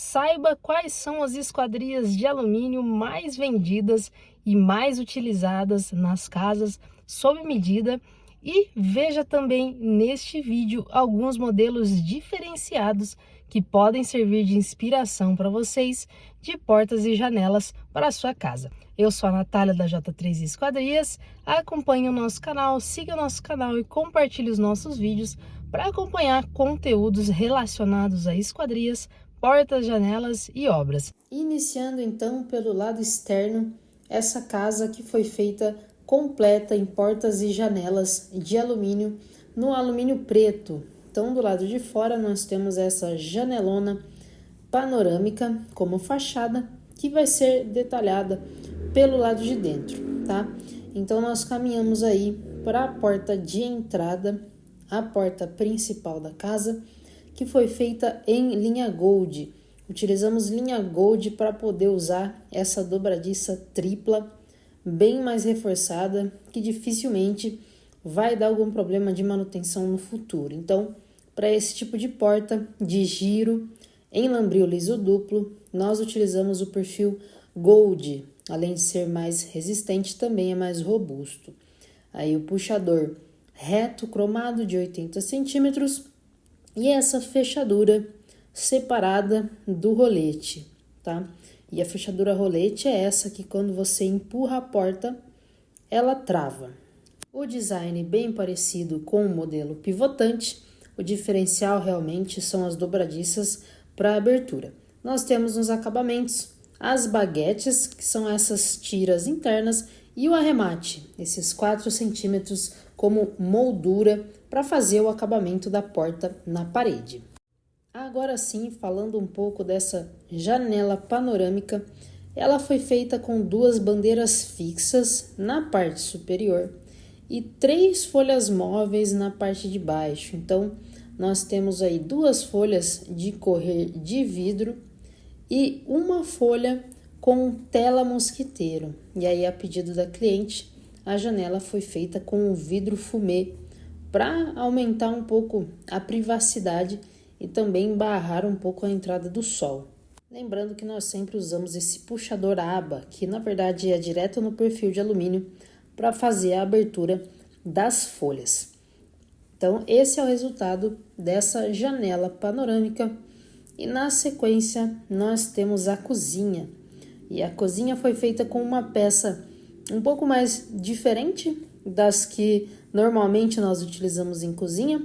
Saiba quais são as esquadrias de alumínio mais vendidas e mais utilizadas nas casas sob medida e veja também neste vídeo alguns modelos diferenciados que podem servir de inspiração para vocês de portas e janelas para a sua casa. Eu sou a Natália da J3 Esquadrias, acompanhe o nosso canal, siga o nosso canal e compartilhe os nossos vídeos para acompanhar conteúdos relacionados a esquadrias, portas, janelas e obras. Iniciando então pelo lado externo, essa casa que foi feita completa em portas e janelas de alumínio, no alumínio preto. Então do lado de fora nós temos essa janelona panorâmica como fachada, que vai ser detalhada pelo lado de dentro, tá? Então nós caminhamos aí para a porta de entrada, a porta principal da casa, que foi feita em linha Gold. Utilizamos linha Gold para poder usar essa dobradiça tripla, bem mais reforçada, que dificilmente vai dar algum problema de manutenção no futuro. Então, para esse tipo de porta de giro em lambril liso duplo, nós utilizamos o perfil Gold. Além de ser mais resistente, também é mais robusto. Aí o puxador reto cromado de 80 centímetros e essa fechadura separada do rolete, tá? E a fechadura rolete é essa que quando você empurra a porta, ela trava. O design bem parecido com o modelo pivotante, o diferencial realmente são as dobradiças para abertura. Nós temos nos acabamentos as baguetes, que são essas tiras internas, e o arremate, esses 4 centímetros como moldura para fazer o acabamento da porta na parede. Agora sim, falando um pouco dessa janela panorâmica, ela foi feita com 2 bandeiras fixas na parte superior e 3 folhas móveis na parte de baixo. Então, nós temos aí 2 folhas de correr de vidro e uma folha com tela mosquiteiro. E aí, a pedido da cliente, a janela foi feita com o vidro fumê para aumentar um pouco a privacidade e também barrar um pouco a entrada do sol. Lembrando que nós sempre usamos esse puxador aba, que na verdade é direto no perfil de alumínio, para fazer a abertura das folhas. Então esse é o resultado dessa janela panorâmica. E na sequência nós temos a cozinha. E a cozinha foi feita com uma peça um pouco mais diferente das que normalmente nós utilizamos em cozinha,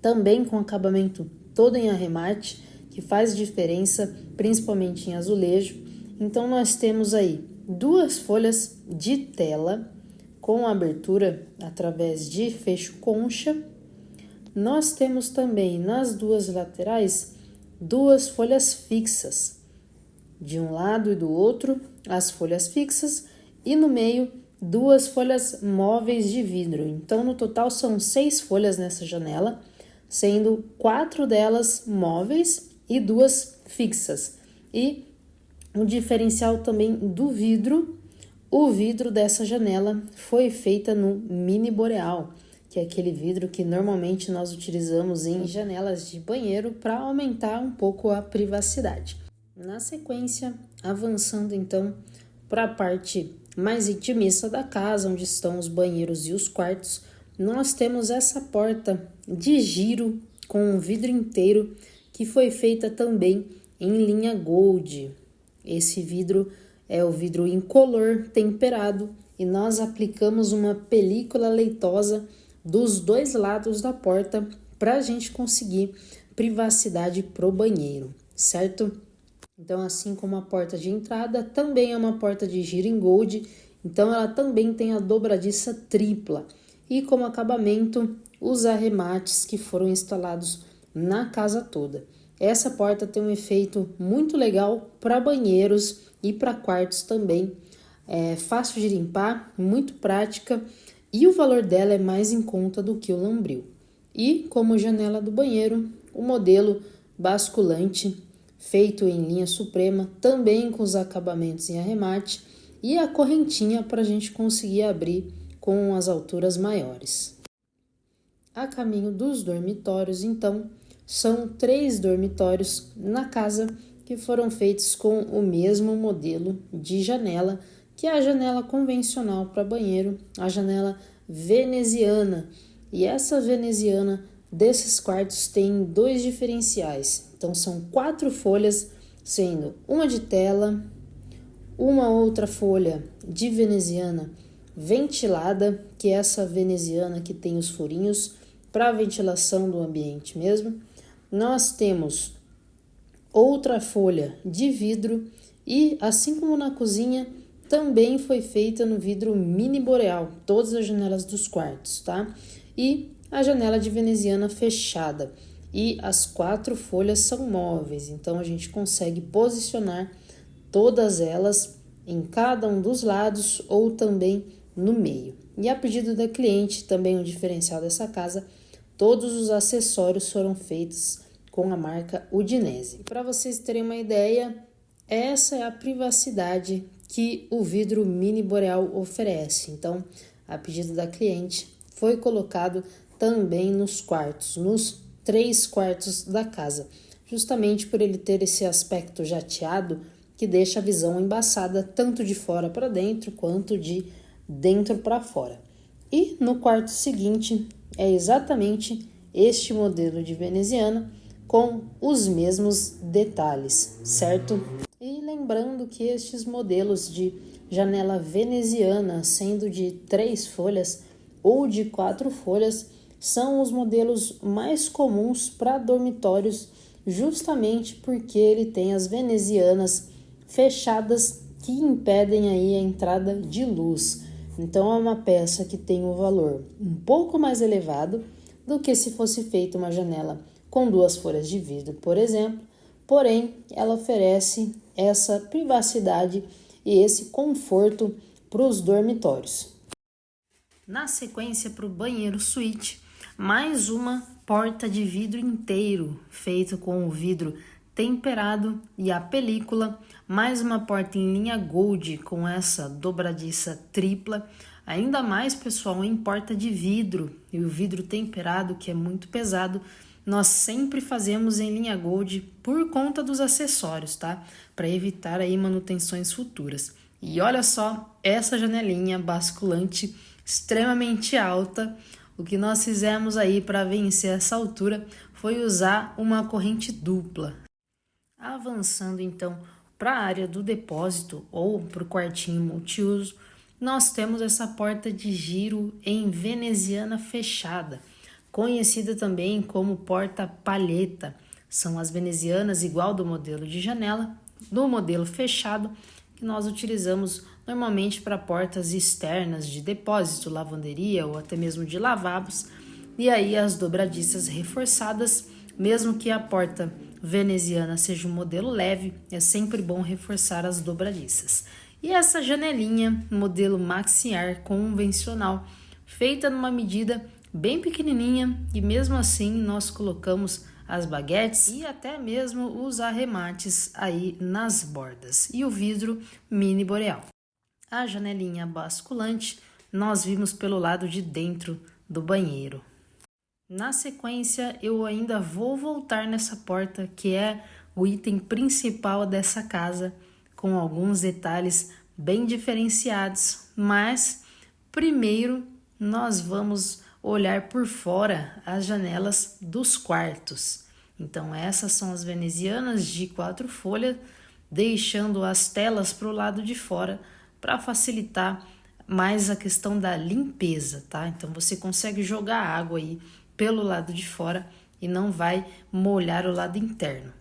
também com acabamento todo em arremate, que faz diferença, principalmente em azulejo. Então nós temos aí 2 folhas de tela com abertura através de fecho concha. Nós temos também nas 2 laterais 2 folhas fixas, de um lado e do outro as folhas fixas e no meio 2 folhas móveis de vidro. Então no total são 6 folhas nessa janela, sendo 4 delas móveis e 2 fixas. E o diferencial também do vidro, o vidro dessa janela foi feita no mini boreal, que é aquele vidro que normalmente nós utilizamos em janelas de banheiro para aumentar um pouco a privacidade. Na sequência, avançando então para a parte mais intimista da casa, onde estão os banheiros e os quartos, nós temos essa porta de giro com um vidro inteiro que foi feita também em linha Gold. Esse vidro é o vidro incolor temperado e nós aplicamos uma película leitosa dos 2 lados da porta para a gente conseguir privacidade pro banheiro, certo? Então, assim como a porta de entrada, também é uma porta de giro em Gold, então ela também tem a dobradiça tripla. E como acabamento, os arremates que foram instalados na casa toda. Essa porta tem um efeito muito legal para banheiros e para quartos também. É fácil de limpar, muito prática e o valor dela é mais em conta do que o lambril. E como janela do banheiro, o modelo basculante feito em linha suprema, também com os acabamentos em arremate e a correntinha para a gente conseguir abrir com as alturas maiores. A caminho dos dormitórios, então, são 3 dormitórios na casa que foram feitos com o mesmo modelo de janela, que é a janela convencional para banheiro, a janela veneziana. E essa veneziana desses quartos tem 2 diferenciais. Então são 4 folhas, sendo uma de tela, uma outra folha de veneziana ventilada, que é essa veneziana que tem os furinhos para ventilação do ambiente mesmo. Nós temos outra folha de vidro e, assim como na cozinha, também foi feita no vidro mini boreal, todas as janelas dos quartos, tá? E a janela de veneziana fechada. E as 4 folhas são móveis, então a gente consegue posicionar todas elas em cada um dos lados ou também no meio. E a pedido da cliente, também um diferencial dessa casa, todos os acessórios foram feitos com a marca Udinese. Para vocês terem uma ideia, essa é a privacidade que o vidro mini boreal oferece. Então, a pedido da cliente, foi colocado também nos quartos, nos 3 quartos da casa, justamente por ele ter esse aspecto jateado que deixa a visão embaçada tanto de fora para dentro quanto de dentro para fora. E no quarto seguinte é exatamente este modelo de veneziana com os mesmos detalhes, certo? E lembrando que estes modelos de janela veneziana, sendo de 3 folhas ou de 4 folhas, são os modelos mais comuns para dormitórios, justamente porque ele tem as venezianas fechadas que impedem aí a entrada de luz. Então é uma peça que tem um valor um pouco mais elevado do que se fosse feita uma janela com 2 folhas de vidro, por exemplo, porém ela oferece essa privacidade e esse conforto para os dormitórios. Na sequência, para o banheiro suíte, mais uma porta de vidro inteiro, feito com o vidro temperado e a película, mais uma porta em linha gold com essa dobradiça tripla, ainda mais, pessoal, em porta de vidro e o vidro temperado, que é muito pesado, nós sempre fazemos em linha gold por conta dos acessórios, tá? Para evitar aí manutenções futuras. E olha só essa janelinha basculante extremamente alta. O que nós fizemos aí para vencer essa altura foi usar uma corrente dupla. Avançando então para a área do depósito ou para o quartinho multiuso, nós temos essa porta de giro em veneziana fechada, conhecida também como porta palheta. São as venezianas igual do modelo de janela, do modelo fechado, que nós utilizamos normalmente para portas externas de depósito, lavanderia ou até mesmo de lavabos. E aí as dobradiças reforçadas, mesmo que a porta veneziana seja um modelo leve, é sempre bom reforçar as dobradiças. E essa janelinha, modelo Maxiar convencional, feita numa medida bem pequenininha, e mesmo assim nós colocamos as baguetes e até mesmo os arremates aí nas bordas e o vidro mini boreal. A janelinha basculante nós vimos pelo lado de dentro do banheiro. Na sequência, eu ainda vou voltar nessa porta, que é o item principal dessa casa, com alguns detalhes bem diferenciados, mas primeiro nós vamos olhar por fora as janelas dos quartos. Então essas são as venezianas de 4 folhas, deixando as telas para o lado de fora para facilitar mais a questão da limpeza, tá? Então você consegue jogar água aí pelo lado de fora e não vai molhar o lado interno.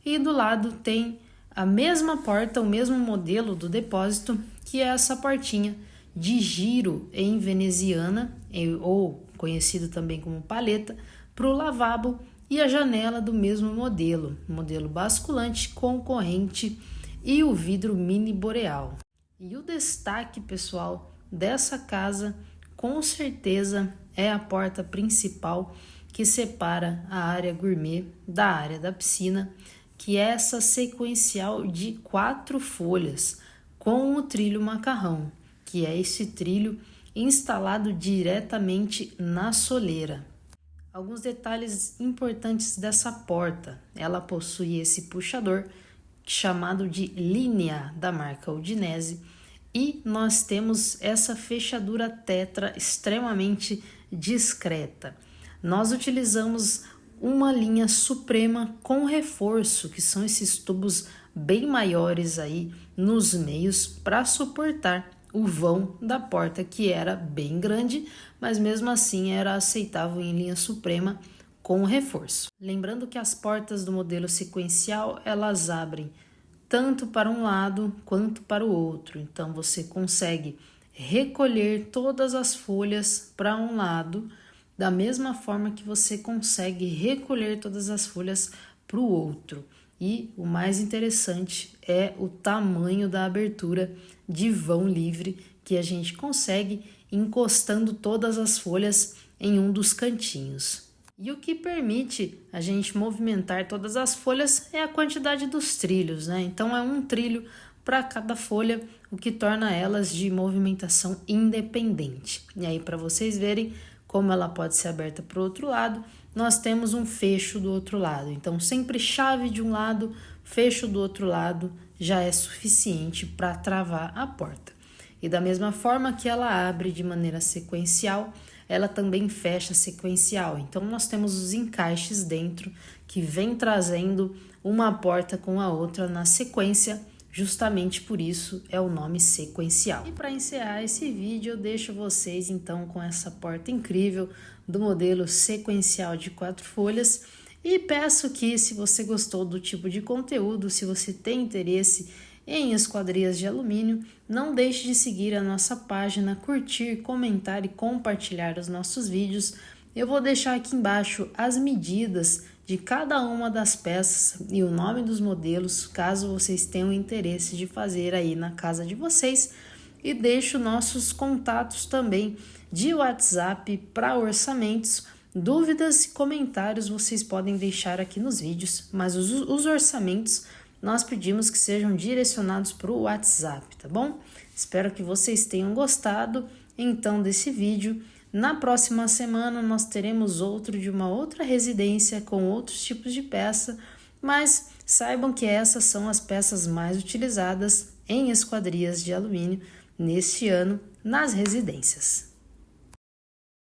E do lado tem a mesma porta, o mesmo modelo do depósito, que é essa portinha de giro em veneziana, ou conhecido também como paleta, para o lavabo, e a janela do mesmo modelo basculante com corrente e o vidro mini boreal. E o destaque, pessoal, dessa casa, com certeza, é a porta principal que separa a área gourmet da área da piscina, que é essa sequencial de 4 folhas com o trilho macarrão, que é esse trilho instalado diretamente na soleira. Alguns detalhes importantes dessa porta: ela possui esse puxador chamado de linea da marca Udinese, e nós temos essa fechadura tetra extremamente discreta. Nós utilizamos uma linha suprema com reforço, que são esses tubos bem maiores aí nos meios para suportar o vão da porta, que era bem grande, mas mesmo assim era aceitável em linha suprema com reforço. Lembrando que as portas do modelo sequencial, elas abrem tanto para um lado quanto para o outro. Então você consegue recolher todas as folhas para um lado, da mesma forma que você consegue recolher todas as folhas para o outro. E o mais interessante é o tamanho da abertura de vão livre, que a gente consegue encostando todas as folhas em um dos cantinhos. E o que permite a gente movimentar todas as folhas é a quantidade dos trilhos, né? Então é um trilho para cada folha, o que torna elas de movimentação independente. E aí, para vocês verem como ela pode ser aberta para o outro lado, nós temos um fecho do outro lado. Então, sempre chave de um lado, fecho do outro lado, já é suficiente para travar a porta. E da mesma forma que ela abre de maneira sequencial, ela também fecha sequencial. Então, nós temos os encaixes dentro que vem trazendo uma porta com a outra na sequência, justamente por isso é o nome sequencial. E para encerrar esse vídeo, eu deixo vocês então com essa porta incrível do modelo sequencial de 4 folhas e peço que, se você gostou do tipo de conteúdo, se você tem interesse em esquadrias de alumínio, não deixe de seguir a nossa página, curtir, comentar e compartilhar os nossos vídeos. Eu vou deixar aqui embaixo as medidas de cada uma das peças e o nome dos modelos, caso vocês tenham interesse de fazer aí na casa de vocês. E deixo nossos contatos também de WhatsApp para orçamentos. Dúvidas e comentários vocês podem deixar aqui nos vídeos, mas os orçamentos nós pedimos que sejam direcionados para o WhatsApp, tá bom? Espero que vocês tenham gostado então desse vídeo. Na próxima semana nós teremos outro de uma outra residência com outros tipos de peça, mas saibam que essas são as peças mais utilizadas em esquadrias de alumínio neste ano nas residências.